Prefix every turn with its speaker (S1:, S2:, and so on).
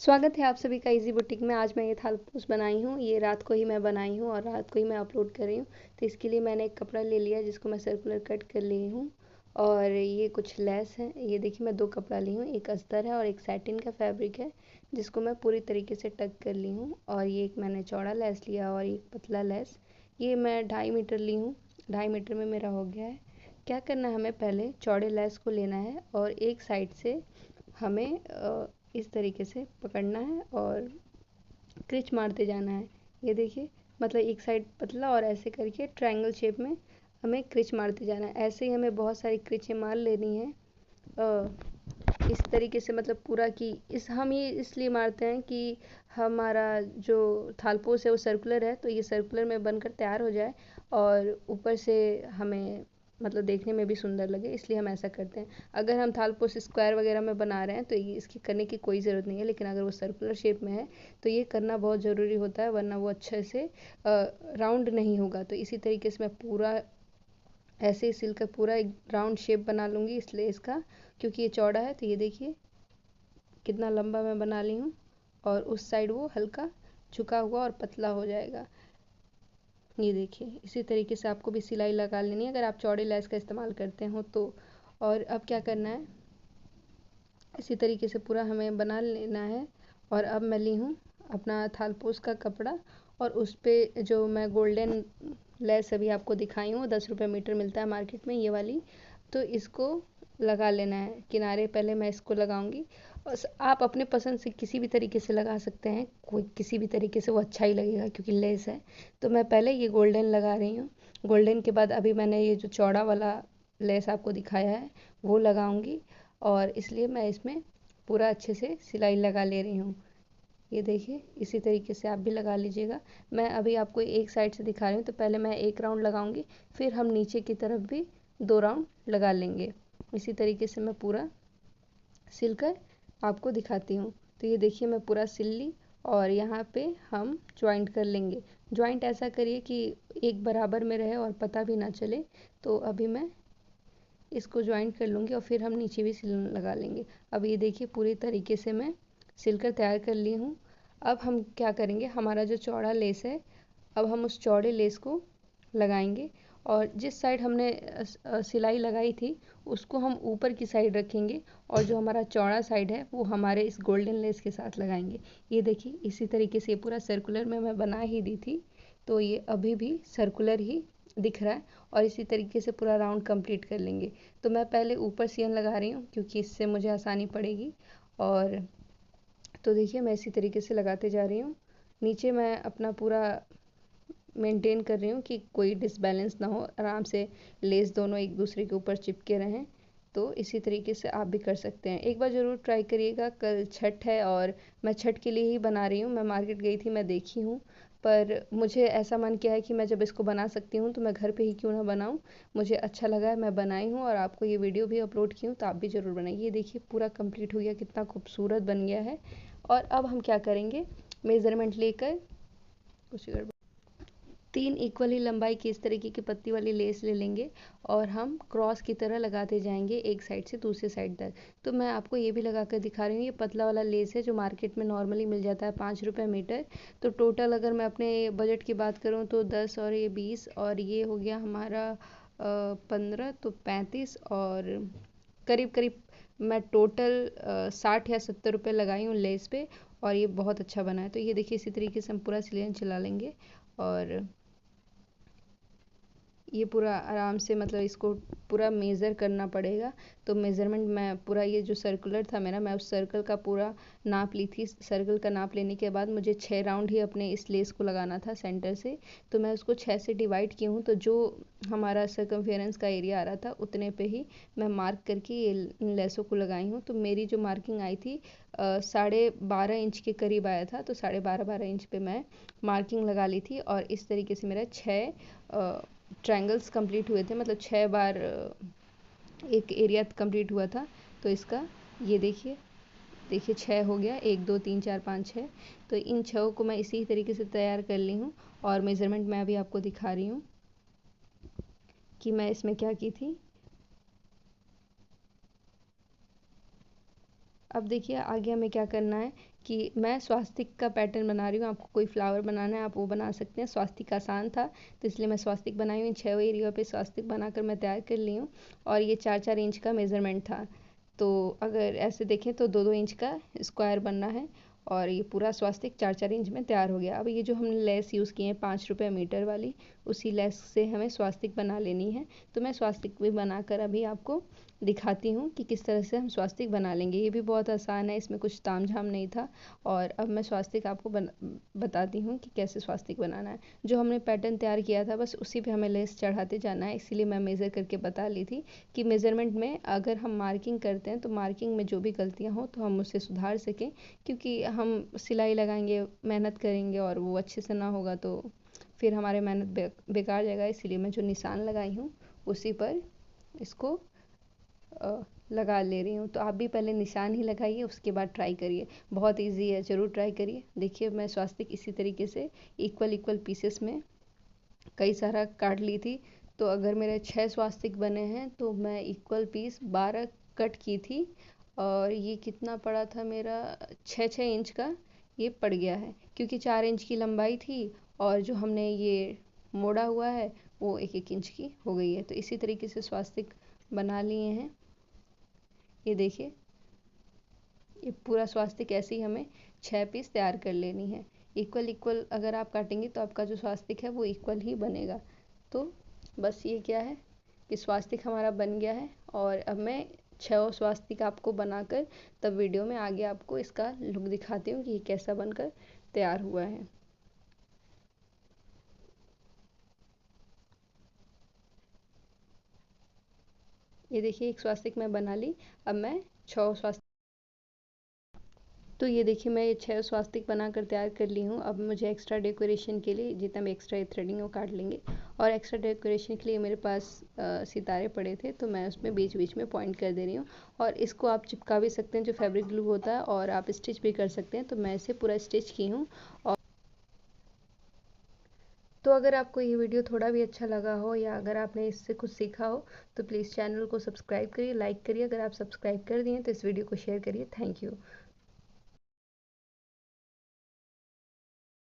S1: स्वागत है आप सभी का इजी बुटीक में। आज मैं ये थालपोस बनाई हूँ। ये रात को ही मैं बनाई हूँ और रात को ही मैं अपलोड कर रही हूँ। तो इसके लिए मैंने एक कपड़ा ले लिया जिसको मैं सर्कुलर कट कर ली हूँ। और ये कुछ लेस है। ये देखिए मैं दो कपड़ा ली हूँ, एक अस्तर है और एक सैटिन का फैब्रिक है, जिसको मैं पूरी तरीके से टक कर ली हूँ। और ये एक मैंने चौड़ा लेस लिया और एक पतला लेस। ये मैं 2.5 मीटर ली हूँ। 2.5 मीटर में मेरा हो गया है। क्या करना है, हमें पहले चौड़े लेस को लेना है और एक साइड से हमें इस तरीके से पकड़ना है और क्रिच मारते जाना है। ये देखिए, मतलब एक साइड पतला और ऐसे करके ट्रायंगल शेप में हमें क्रिच मारते जाना है। ऐसे ही हमें बहुत सारी क्रिचें मार लेनी है इस तरीके से, मतलब पूरा कि इस हम ये इसलिए मारते हैं कि हमारा जो थालपोस है वो सर्कुलर है, तो ये सर्कुलर में बनकर तैयार हो जाए और ऊपर से हमें मतलब देखने में भी सुंदर लगे, इसलिए हम ऐसा करते हैं। अगर हम थालपोस स्क्वायर वगैरह में बना रहे हैं तो ये इसकी करने की कोई ज़रूरत नहीं है, लेकिन अगर वो सर्कुलर शेप में है तो ये करना बहुत ज़रूरी होता है, वरना वो अच्छे से राउंड नहीं होगा। तो इसी तरीके से मैं पूरा ऐसे ही सिल कर पूरा एक राउंड शेप बना लूँगी इस लेस का, क्योंकि ये चौड़ा है। तो ये देखिए कितना लंबा मैं बना ली हूँ और उस साइड वो हल्का झुका हुआ और पतला हो जाएगा। ये देखिए इसी तरीके से आपको भी सिलाई लगा लेनी है अगर आप चौड़े लेस का इस्तेमाल करते हो तो। और अब क्या करना है, इसी तरीके से पूरा हमें बना लेना है। और अब मैं ली हूँ अपना थालपोस का कपड़ा और उस पर जो मैं गोल्डन लेस अभी आपको दिखाई हूँ, 10 रुपये मीटर मिलता है मार्केट में ये वाली, तो इसको लगा लेना है किनारे। पहले मैं इसको लगाऊंगी और आप अपने पसंद से किसी भी तरीके से लगा सकते हैं, कोई किसी भी तरीके से वो अच्छा ही लगेगा क्योंकि लेस है। तो मैं पहले ये गोल्डन लगा रही हूँ। गोल्डन के बाद अभी मैंने ये जो चौड़ा वाला लेस आपको दिखाया है वो लगाऊंगी और इसलिए मैं इसमें पूरा अच्छे से सिलाई लगा ले रही हूँ। ये देखिए इसी तरीके से आप भी लगा लीजिएगा। मैं अभी आपको एक साइड से दिखा रही हूँ, तो पहले मैं एक राउंड लगाऊंगी, फिर हम नीचे की तरफ भी 2 राउंड लगा लेंगे। इसी तरीके से मैं पूरा सिलकर आपको दिखाती हूँ। तो ये देखिए मैं पूरा सिल ली और यहाँ पे हम ज्वाइंट कर लेंगे। ज्वाइंट ऐसा करिए कि एक बराबर में रहे और पता भी ना चले। तो अभी मैं इसको ज्वाइंट कर लूँगी और फिर हम नीचे भी सिल लगा लेंगे। अब ये देखिए पूरी तरीके से मैं सिलकर तैयार कर ली हूँ। अब हम क्या करेंगे, हमारा जो चौड़ा लेस है, अब हम उस चौड़े लेस को लगाएंगे और जिस साइड हमने सिलाई लगाई थी उसको हम ऊपर की साइड रखेंगे और जो हमारा चौड़ा साइड है वो हमारे इस गोल्डन लेस के साथ लगाएंगे। ये देखिए इसी तरीके से पूरा सर्कुलर में मैं बना ही दी थी, तो ये अभी भी सर्कुलर ही दिख रहा है और इसी तरीके से पूरा राउंड कंप्लीट कर लेंगे। तो मैं पहले ऊपर सियन लगा रही हूँ क्योंकि इससे मुझे आसानी पड़ेगी। और तो देखिए मैं इसी तरीके से लगाते जा रही हूँ। नीचे मैं अपना पूरा मेंटेन कर रही हूँ कि कोई डिसबैलेंस ना हो, आराम से लेस दोनों एक दूसरे के ऊपर चिपके रहें। तो इसी तरीके से आप भी कर सकते हैं, एक बार ज़रूर ट्राई करिएगा। कल छठ है और मैं छठ के लिए ही बना रही हूँ। मैं मार्केट गई थी, मैं देखी हूँ, पर मुझे ऐसा मन किया है कि मैं जब इसको बना सकती हूँ तो मैं घर पे ही क्यों ना बनाऊँ। मुझे अच्छा लगा है, मैं बनाई हूँ और आपको ये वीडियो भी अपलोड की हूँ, तो आप भी ज़रूर बनाइए। ये देखिए पूरा कंप्लीट हो गया, कितना खूबसूरत बन गया है। और अब हम क्या करेंगे, मेज़रमेंट लेकर कुछ 3 इक्वली लंबाई की इस तरीके की पत्ती वाली लेस ले लेंगे और हम क्रॉस की तरह लगाते जाएंगे एक साइड से दूसरे साइड तक। तो मैं आपको ये भी लगा कर दिखा रही हूँ। ये पतला वाला लेस है जो मार्केट में नॉर्मली मिल जाता है 5 रुपये मीटर। तो टोटल अगर मैं अपने बजट की बात करूँ तो 10 और ये 20 और ये हो गया हमारा 15, तो 35 और करीब करीब मैं टोटल 60 या 70 रुपये लगाई हूँ लेस पे। और ये बहुत अच्छा बना है। तो ये देखिए इसी तरीके से हम पूरा सिलाइन चला लेंगे और ये पूरा आराम से, मतलब इसको पूरा मेज़र करना पड़ेगा। तो मेज़रमेंट मैं पूरा, ये जो सर्कुलर था मेरा, मैं उस सर्कल का पूरा नाप ली थी। सर्कल का नाप लेने के बाद मुझे 6 राउंड ही अपने इस लेस को लगाना था सेंटर से। तो मैं उसको 6 से डिवाइड की हूँ, तो जो हमारा सर्कमफेरेंस का एरिया आ रहा था उतने पे ही मैं मार्क करके ये लेसों को लगाई हूँ। तो मेरी जो मार्किंग आई थी 12.5 इंच के करीब आया था, तो 12.5 इंच पे मैं मार्किंग लगा ली थी। और इस तरीके से मेरा 6 ट्रायंगल्स कंप्लीट हुए थे, मतलब 6 बार एक एरिया कंप्लीट हुआ था। तो इसका ये देखिए, देखिए 6 हो गया, 1 2 3 4 5 6। तो इन 6 को मैं इसी तरीके से तैयार कर ली हूँ और मेज़रमेंट मैं अभी आपको दिखा रही हूँ कि मैं इसमें क्या की थी। अब देखिए आगे हमें क्या करना है कि मैं स्वास्तिक का पैटर्न बना रही हूँ। आपको कोई फ्लावर बनाना है आप वो बना सकते हैं। स्वास्तिक आसान था तो इसलिए मैं स्वास्तिक बनाई हूँ। 6 एरिया पे स्वास्तिक बनाकर मैं तैयार कर ली हूँ और ये 4-4 इंच का मेज़रमेंट था। तो अगर ऐसे देखें तो 2-2 इंच का स्क्वायर बनना है और ये पूरा स्वास्तिक 4-4 इंच में तैयार हो गया। अब ये जो हमने लेस यूज़ की है 5 रुपये मीटर वाली, उसी लेस से हमें स्वास्तिक बना लेनी है। तो मैं स्वास्तिक भी बनाकर अभी आपको दिखाती हूँ कि किस तरह से हम स्वास्तिक बना लेंगे। ये भी बहुत आसान है, इसमें कुछ तामझाम नहीं था। और अब मैं स्वास्तिक आपको बताती हूँ कि कैसे स्वास्तिक बनाना है। जो हमने पैटर्न तैयार किया था बस उसी पे हमें लेस चढ़ाते जाना है, इसीलिए मैं मेज़र करके बता ली थी कि मेज़रमेंट में अगर हम मार्किंग करते हैं तो मार्किंग में जो भी गलतियाँ हों तो हम उससे सुधार सकें, क्योंकि हम सिलाई लगाएंगे, मेहनत करेंगे और वो अच्छे से ना होगा तो फिर हमारे मेहनत बेकार जाएगा। इसीलिए मैं जो निशान लगाई हूँ उसी पर इसको लगा ले रही हूँ। तो आप भी पहले निशान ही लगाइए, उसके बाद ट्राई करिए। बहुत इजी है, ज़रूर ट्राई करिए। देखिए मैं स्वास्तिक इसी तरीके से इक्वल पीसेस में कई सारा काट ली थी। तो अगर मेरे 6 स्वास्तिक बने हैं तो मैं इक्वल पीस 12 कट की थी और ये कितना पड़ा था मेरा 6-6 इंच का ये पड़ गया है, क्योंकि 4 इंच की लंबाई थी और जो हमने ये मोड़ा हुआ है वो 1-1 इंच की हो गई है। तो इसी तरीके से स्वास्तिक बना लिए हैं। ये देखिए ये पूरा स्वास्तिक ऐसे ही हमें 6 पीस तैयार कर लेनी है। इक्वल अगर आप काटेंगे तो आपका जो स्वास्तिक है वो इक्वल ही बनेगा। तो बस ये क्या है कि स्वास्तिक हमारा बन गया है और अब मैं 6 स्वास्तिक आपको बनाकर तब वीडियो में आगे आपको इसका लुक दिखाती हूँ कि ये कैसा बनकर तैयार हुआ है। ये देखिए एक स्वास्तिक मैं बना ली। अब मैं 6 स्वास्तिक, तो ये देखिए मैं ये 6 स्वास्तिक बनाकर तैयार कर ली हूँ। अब मुझे एक्स्ट्रा डेकोरेशन के लिए जितना भी एक्स्ट्रा थ्रेडिंग है वो काट लेंगे। और एक्स्ट्रा डेकोरेशन के लिए मेरे पास सितारे पड़े थे तो मैं उसमें बीच बीच में पॉइंट कर दे रही हूँ। और इसको आप चिपका भी सकते हैं जो फैब्रिक ग्लू होता है, और आप स्टिच भी कर सकते हैं। तो मैं इसे पूरा स्टिच की हूँ। और तो अगर आपको ये वीडियो थोड़ा भी अच्छा लगा हो या अगर आपने इससे कुछ सीखा हो तो प्लीज़ चैनल को सब्सक्राइब करिए, लाइक करिए। अगर आप सब्सक्राइब कर दिए तो इस वीडियो को शेयर करिए। Thank you.